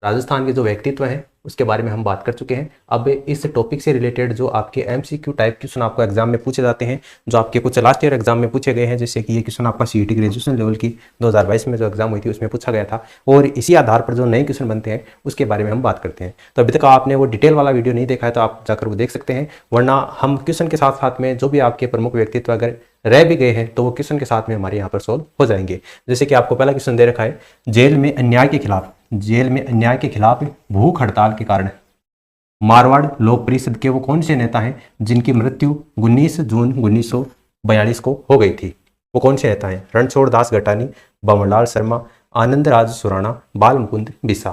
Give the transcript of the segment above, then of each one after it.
राजस्थान के जो व्यक्तित्व हैं उसके बारे में हम बात कर चुके हैं। अब इस टॉपिक से रिलेटेड जो आपके एमसीक्यू टाइप क्वेश्चन आपको एग्जाम में पूछे जाते हैं, जो आपके कुछ लास्ट ईयर एग्जाम में पूछे गए हैं, जैसे कि ये क्वेश्चन आपका सीईटी ग्रेजुएशन लेवल की 2022 में जो एग्जाम हुई थी उसमें पूछा गया था, और इसी आधार पर जो नए क्वेश्चन बनते हैं उसके बारे में हम बात करते हैं। तो अभी तक आपने वो डिटेल वाला वीडियो नहीं देखा है तो आप जाकर वो देख सकते हैं, वरना हम क्वेश्चन के साथ साथ में जो भी आपके प्रमुख व्यक्तित्व अगर रह भी गए हैं तो वो क्वेश्चन के साथ में हमारे यहाँ पर सोल्व हो जाएंगे। जैसे कि आपको पहला क्वेश्चन दे रखा है, जेल में अन्याय के खिलाफ भूख हड़ताल के कारण मारवाड़ लोक परिषद के वो कौन से नेता हैं जिनकी मृत्यु 19 जून 1942 को हो गई थी? वो कौन से नेता हैं? रणछोड़ दास गटानी, बमनलाल शर्मा, आनंद राज सुराणा, बाल मुकुंद बिस्सा।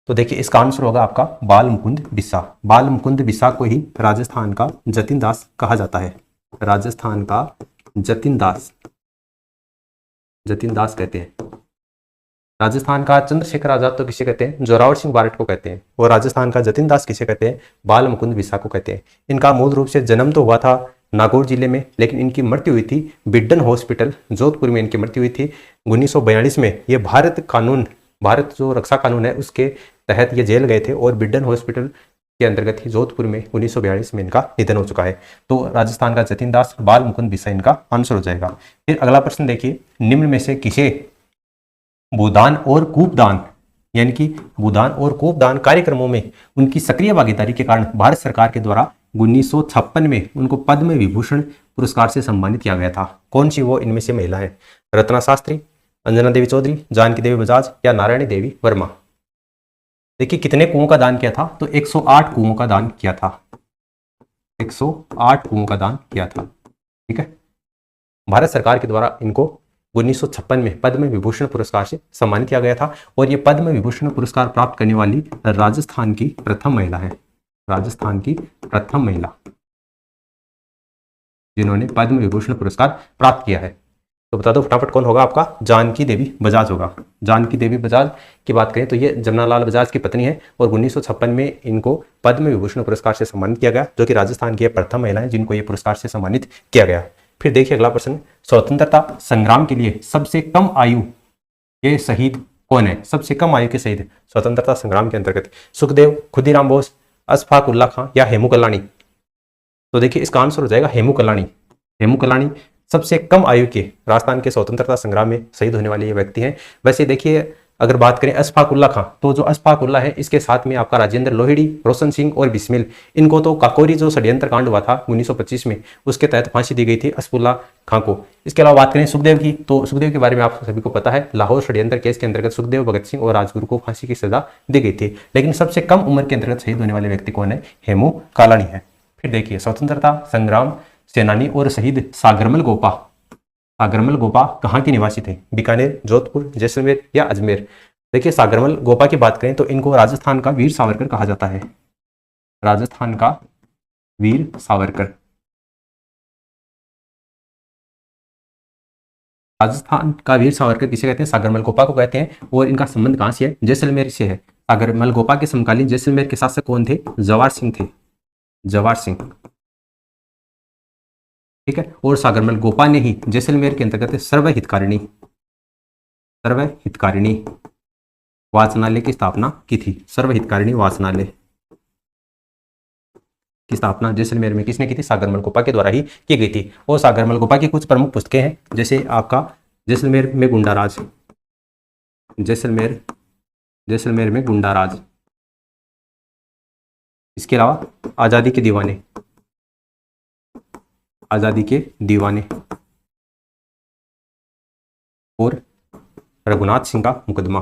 तो देखिए इसका आंसर होगा आपका बाल मुकुंद बिस्सा। बाल मुकुंद बिस्सा को ही राजस्थान का जतिन दास कहा जाता है। राजस्थान का जतिन दास कहते हैं। राजस्थान का चंद्रशेखर आजाद तो किसे कहते हैं? जोरावर सिंह बारट को कहते हैं। और राजस्थान का जतिन दास किसे कहते हैं? बाल मुकुंद बिस्सा को कहते हैं। इनका मूल रूप से जन्म तो हुआ था नागौर जिले में, लेकिन इनकी मृत्यु हुई थी बिड्डन हॉस्पिटल जोधपुर में। इनकी मृत्यु हुई थी 1942 में। ये भारत जो रक्षा कानून है उसके तहत ये जेल गए थे, और बिड्डन हॉस्पिटल के अंतर्गत ही जोधपुर में 1942 में इनका निधन हो चुका है। तो राजस्थान का जतिन दास, बाल मुकुंद बिस्सा इनका आंसर हो जाएगा। फिर अगला प्रश्न देखिए, निम्न में से किसे भूदान और कूपदान यानी कि भूदान और कूपदान कार्यक्रमों में उनकी सक्रिय भागीदारी के कारण भारत सरकार के द्वारा 1956 में उनको पद्म विभूषण पुरस्कार से सम्मानित किया गया था? कौन सी वो इनमें से महिला है? रत्ना शास्त्री, अंजना देवी चौधरी, जानकी देवी बजाज या नारायणी देवी वर्मा? देखिए कितने कुओं का दान किया था? तो 108 कुओं का दान किया था। 108 कुओं का दान किया था। ठीक है, भारत सरकार के द्वारा इनको 1956 में पद्म विभूषण पुरस्कार से सम्मानित किया गया था, और ये पद्म विभूषण पुरस्कार प्राप्त करने वाली राजस्थान की प्रथम महिला है। राजस्थान की प्रथम महिला जिन्होंने पद्म विभूषण पुरस्कार प्राप्त किया है। तो बता दो फटाफट कौन होगा आपका? जानकी देवी बजाज होगा। जानकी देवी बजाज की बात करें तो ये जमनालाल बजाज की पत्नी है, और 1956 में इनको पद्म विभूषण पुरस्कार से सम्मानित किया गया, जो कि राजस्थान की प्रथम महिला है जिनको ये पुरस्कार से सम्मानित किया गया। फिर देखिए अगला प्रश्न, स्वतंत्रता संग्राम के लिए सबसे कम आयु के शहीद कौन है? सबसे कम आयु के शहीद स्वतंत्रता संग्राम के अंतर्गत सुखदेव, खुदीराम बोस, अशफाक उल्ला खां या हेमू कलानी? तो देखिए इसका आंसर हो जाएगा हेमू कलानी। हेमू कलानी सबसे कम आयु के राजस्थान के स्वतंत्रता संग्राम में शहीद होने वाले ये व्यक्ति हैं। वैसे देखिए अगर बात करें अशफाक उल्ला खां, तो जो अशफाक उल्ला है इसके साथ में आपका राजेंद्र लोहिड़ी, रोशन सिंह और बिस्मिल, इनको तो काकोरी जो षड्यंत्र कांड हुआ था 1925 में उसके तहत फांसी दी गई थी अशफाकुल्ला खां को। इसके अलावा बात करें सुखदेव की, तो सुखदेव के बारे में आप सभी को पता है, लाहौर षड्यंत्र केस के अंतर्गत सुखदेव, भगत सिंह और राजगुरु को फांसी की सजा दी गई थी। लेकिन सबसे कम उम्र के अंतर्गत शहीद होने वाले व्यक्ति कौन है? हेमू कालानी है। फिर देखिए स्वतंत्रता संग्राम सेनानी और शहीद सागरमल गोपा कहाँ के निवासी थे? बीकानेर, जोधपुर, जैसलमेर या अजमेर? देखिए सागरमल गोपा की बात करें तो इनको राजस्थान का वीर सावरकर कहा जाता है। राजस्थान का वीर सावरकर। राजस्थान का वीर सावरकर किसे कहते हैं? सागरमल गोपा को कहते हैं। और इनका संबंध कहां से है? जैसलमेर से है। सागरमल गोपा के समकालीन जैसलमेर के शासक कौन थे? जवार सिंह थे। जवार सिंह, ठीक है। और सागरमल गोपा ने ही जैसलमेर के अंतर्गत सर्वहितकारिणी वाचनालय की स्थापना की थी। सर्वहितकारिणी वाचनालय की स्थापना जैसलमेर में किसने की थी? सागरमल गोपा के द्वारा ही की गई थी। और सागरमल गोपा की कुछ प्रमुख पुस्तकें हैं, जैसे आपका जैसलमेर में गुंडाराज, जैसलमेर में गुंडाराज। इसके अलावा आजादी के दीवाने और रघुनाथ सिंह का मुकदमा।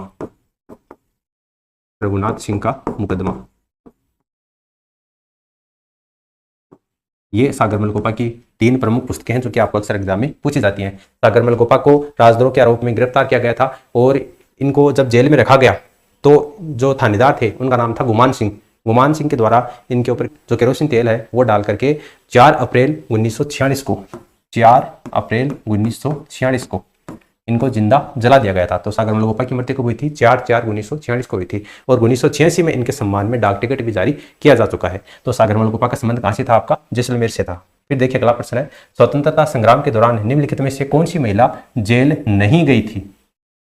ये सागरमल गोपा की 3 प्रमुख पुस्तकें हैं जो कि आपको अक्सर एग्जाम में पूछी जाती हैं। सागरमल गोपा को राजद्रोह के आरोप में गिरफ्तार किया गया था, और इनको जब जेल में रखा गया तो जो थानेदार थे उनका नाम था गुमान सिंह के द्वारा इनके ऊपर जो केरोसिन तेल है वो डाल करके 4 अप्रैल 1946 को इनको जिंदा जला दिया गया था। तो सागरमल गोपा की मृत्यु कब हुई थी? 4/4/1946 को हुई थी, और 1986 में इनके सम्मान में डाक टिकट भी जारी किया जा चुका है। तो सागरमल गोपा का संबंध कहां से था? आपका जैसलमेर से था। फिर देखिए अगला प्रश्न है, स्वतंत्रता संग्राम के दौरान निम्नलिखित में से कौन सी महिला जेल नहीं गई थी?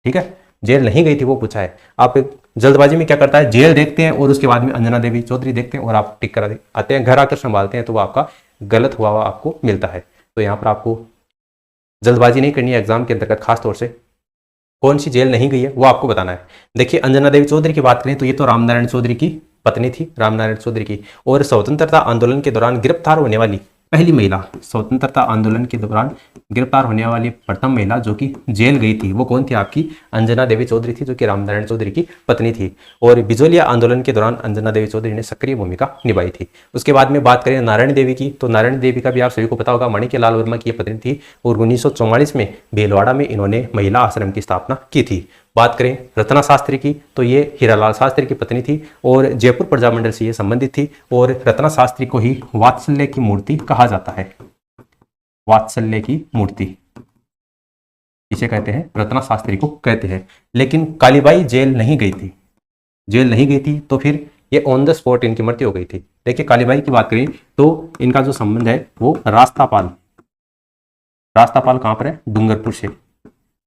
ठीक है, जेल नहीं गई थी वो पूछा है। आप एक जल्दबाजी में क्या करता है, जेल देखते हैं और उसके बाद में अंजना देवी चौधरी देखते हैं और आप टिक करा आते हैं, घर आकर संभालते हैं तो वो आपका गलत हुआ आपको मिलता है। तो यहाँ पर आपको जल्दबाजी नहीं करनी है एग्जाम के अंतर्गत, खास तौर से कौन सी जेल नहीं गई है वो आपको बताना है। देखिए अंजना देवी चौधरी की बात करें तो ये तो रामनारायण चौधरी की पत्नी थी, रामनारायण चौधरी की, और स्वतंत्रता आंदोलन के दौरान गिरफ्तार होने वाली पहली महिला, स्वतंत्रता आंदोलन के दौरान गिरफ्तार होने वाली प्रथम महिला जो कि जेल गई थी वो कौन थी, आपकी अंजना देवी चौधरी थी, जो कि रामनारायण चौधरी की पत्नी थी। और बिजोलिया आंदोलन के दौरान अंजना देवी चौधरी ने सक्रिय भूमिका निभाई थी। उसके बाद में बात करें नारायण देवी की, तो नारायण देवी का भी आप सभी को पता होगा, माणिक्यलाल वर्मा की पत्नी थी और 1944 में भीलवाड़ा में इन्होंने महिला आश्रम की स्थापना की थी। बात करें रत्ना शास्त्री की तो ये हीरालाल शास्त्री की पत्नी थी और जयपुर प्रजामंडल से ये संबंधित थी। और रत्ना शास्त्री को ही वात्सल्य की मूर्ति कहा जाता है, वात्सल्य की मूर्ति इसे कहते हैं, रत्ना शास्त्री को कहते हैं। लेकिन कालीबाई जेल नहीं गई थी, जेल नहीं गई थी तो फिर ये ऑन द स्पॉट इनकी मृत्यु हो गई थी। देखिए कालीबाई की बात करें तो इनका जो संबंध है वो रास्तापाल, रास्तापाल कहां पर है, डूंगरपुर से,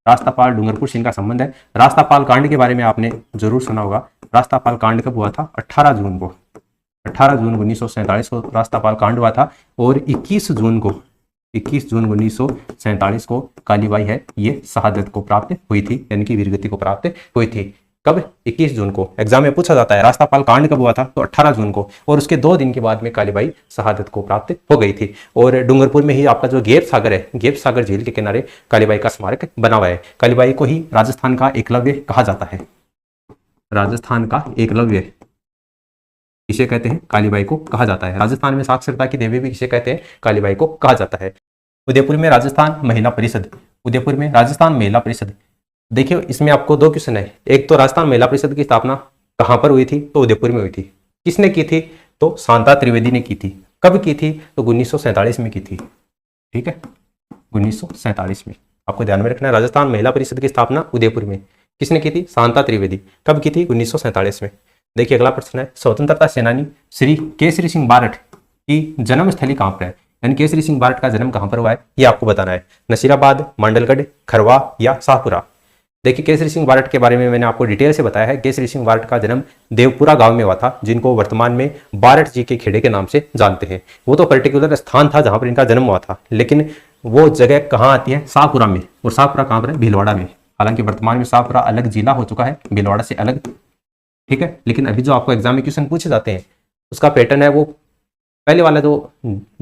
रास्तापाल डूंगरपुर से इनका संबंध है। रास्तापाल कांड के बारे में आपने जरूर सुना होगा। रास्तापाल कांड कब हुआ था, 18 जून को, 18 जून 1947 को रास्तापाल कांड हुआ था। और 21 जून 1947 को कालीबाई है ये शहादत को प्राप्त हुई थी, यानी कि वीरगति को प्राप्त हुई थी। कब, 21 जून को। एग्जाम में पूछा जाता है रास्तापाल कांड कब हुआ था, तो 18 जून को, और उसके 2 दिन के बाद में कालीबाई शहादत को प्राप्त हो गई थी। और डूंगरपुर में ही आपका जो गेप सागर है, गेप सागर झील के किनारे कालीबाई का स्मारक बना हुआ है। कालीबाई को ही राजस्थान का एकलव्य कहा जाता है, राजस्थान का एकलव्य इसे कहते हैं, कालीबाई को कहा जाता है। राजस्थान में साक्षरता की देवी भी इसे कहते हैं, कालीबाई को कहा जाता है। उदयपुर में राजस्थान महिला परिषद, उदयपुर में राजस्थान महिला परिषद। देखिए इसमें आपको 2 क्वेश्चन है, एक तो राजस्थान महिला परिषद की स्थापना कहां पर हुई थी, तो उदयपुर में हुई थी। किसने की थी, तो शांता त्रिवेदी ने की थी। कब की थी, तो 1947 में की थी। ठीक है, 1947 में आपको ध्यान में रखना है। राजस्थान महिला परिषद की स्थापना उदयपुर में किसने की थी, शांता त्रिवेदी। कब की थी, 1947 में। देखिए अगला प्रश्न है, स्वतंत्रता सेनानी श्री केसरी सिंह बारठ की जन्मस्थली कहां पर है, यानी केसरी सिंह बारठ का जन्म कहां पर हुआ है ये आपको बताना है। नसीराबाद, मांडलगढ़, खरवा या शाहपुरा। देखिए केसरी सिंह बारठ के बारे में मैंने आपको डिटेल से बताया है। केसरी सिंह बारठ का जन्म देवपुरा गांव में हुआ था, जिनको वर्तमान में बारठ जी के खेड़े के नाम से जानते हैं। वो तो पर्टिकुलर स्थान था जहां पर इनका जन्म हुआ था, लेकिन वो जगह कहाँ आती है, शाहपुरा में। और शाहपुरा कहां पर है, भीलवाड़ा में। हालांकि वर्तमान में शाहपुरा अलग जिला हो चुका है, भीलवाड़ा से अलग। ठीक है, लेकिन अभी जो आपको एग्जाम में क्वेश्चन पूछे जाते हैं उसका पैटर्न है वो पहले वाला जो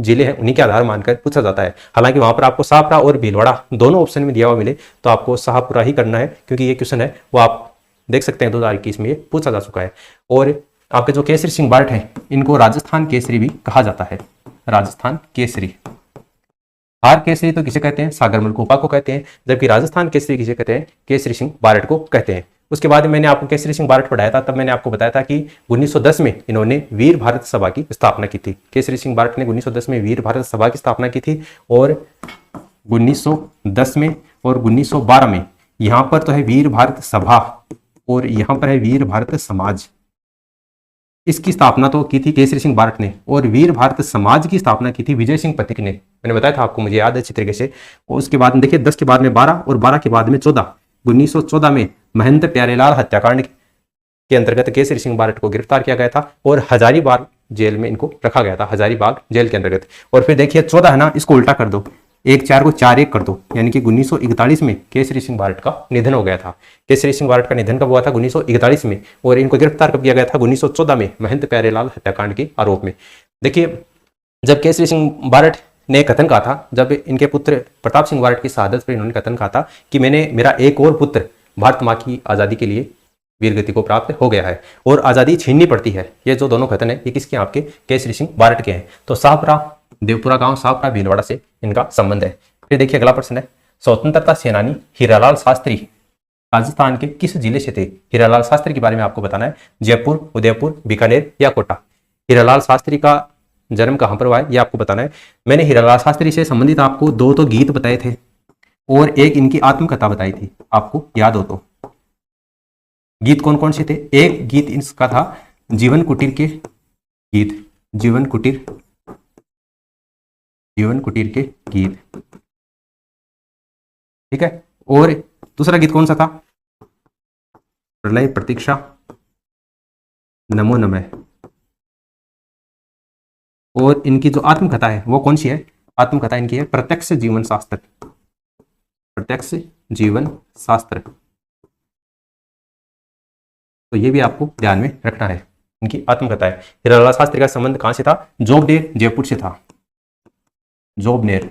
जिले हैं उन्हीं के आधार मानकर पूछा जाता है। हालांकि वहां पर आपको शाहपुरा और भीलवाड़ा दोनों ऑप्शन में दिया हुआ मिले तो आपको शाहपुरा ही करना है, क्योंकि ये क्वेश्चन है वो आप देख सकते हैं 2021 में ये पूछा जा चुका है। और आपके जो केसरी सिंह बारठ है इनको राजस्थान केसरी भी कहा जाता है, राजस्थान केसरी। हार केसरी तो किसे कहते हैं, सागरमल कोपा को कहते हैं, जबकि राजस्थान केसरी किसे कहते हैं, केसरी सिंह बारठ को कहते हैं। उसके बाद मैंने आपको केसरी सिंह बारठ पढ़ाया था, तब मैंने आपको बताया था कि 1910 में इन्होंने वीर भारत सभा की स्थापना की थी। केसरी सिंह बारठ ने 1910 में वीर भारत सभा की स्थापना की थी। और 1910 में और 1912 में यहां पर तो है वीर भारत सभा और यहां पर है वीर भारत समाज। इसकी स्थापना तो की थी केसरी सिंह बारठ ने, और वीर भारत समाज की स्थापना की थी विजय सिंह पथिक ने। मैंने बताया था आपको, मुझे याद है अच्छी तरीके से। और उसके बाद देखिए 10 के बाद में 12 और 12 के बाद में 14, 1914 में महंत प्यारेलाल हत्याकांड के अंतर्गत केसरी सिंह बारठ को गिरफ्तार किया गया था और हजारीबाग जेल में इनको रखा गया था, हजारीबाग जेल के अंतर्गत। और फिर देखिए 14 है ना, इसको उल्टा कर दो, 1-4 को 4-1 कर दो, यानी कि 1941 में केसरी सिंह बारठ का निधन हो गया था। केसरी सिंह बारठ का निधन कब हुआ था, 1941 में। और इनको गिरफ्तार कब किया गया था, 1914 में महंत प्यारेलाल हत्याकांड के आरोप में। देखिए जब केसरी सिंह बारठ ने कथन कहा था, जब इनके पुत्र प्रताप सिंह बारठ की शहादत पर इन्होंने कथन कहा था कि मेरा एक और पुत्र भारत माँ की आज़ादी के लिए वीरगति को प्राप्त हो गया है और आज़ादी छीननी पड़ती है। ये जो दोनों कथन है ये किसके, आपके केसरी सिंह बारठ के हैं। तो शाहपुरा, देवपुरा गांव, शाहपुरा, भीलवाड़ा से इनका संबंध है। फिर देखिए अगला प्रश्न है, स्वतंत्रता सेनानी हीरालाल शास्त्री राजस्थान के किस जिले से थे। हीरालाल शास्त्री के बारे में आपको बताना है, जयपुर, उदयपुर, बीकानेर या कोटा। हीरालाल शास्त्री का जन्म कहां पर हुआ है ये आपको बताना है। मैंने हीरालाल शास्त्री से संबंधित आपको 2 तो गीत बताए थे और एक इनकी आत्मकथा बताई थी, आपको याद हो तो। गीत कौन कौन से थे, एक गीत इसका था जीवन कुटीर के गीत, जीवन कुटीर के गीत। ठीक है, और दूसरा गीत कौन सा था, प्रलय प्रतीक्षा, नमो नमः। और इनकी जो आत्मकथा है वो कौन सी है? आत्मकथा इनकी है प्रत्यक्ष जीवन शास्त्र, प्रत्यक्ष जीवन शास्त्र। तो ये भी आपको ध्यान में रखना है, इनकी आत्मकथा है। हीरालाल शास्त्री का संबंध कहां से था? जोबनेर जयपुर से था। जोबनेर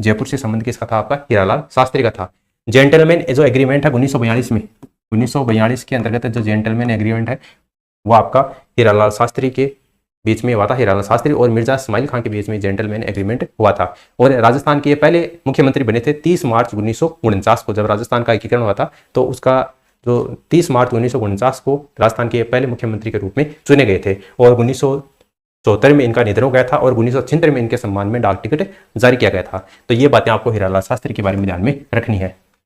जयपुर से संबंध किसका था? आपका हीरालाल शास्त्री का था। जेंटलमैन जो एग्रीमेंट है 1942 में, 1942 के अंतर्गत जो जेंटलमैन एग्रीमेंट है वो आपका हीरालाल शास्त्री के बीच में हुआ था। हीरालाल शास्त्री और मिर्जा इस्माइल खान के बीच में जेंटलमैन एग्रीमेंट हुआ था। और राजस्थान के ये पहले मुख्यमंत्री बने थे 30 मार्च 1949 को, जब राजस्थान का एकीकरण हुआ था तो उसका जो 30 मार्च 1949 को राजस्थान के पहले मुख्यमंत्री के रूप में चुने गए थे। और 1974 में इनका निधन हो गया था और 1976 में इनके सम्मान में डाक टिकट जारी किया गया था। तो ये बातें आपको हीरालाल शास्त्री के बारे में ध्यान में रखनी है।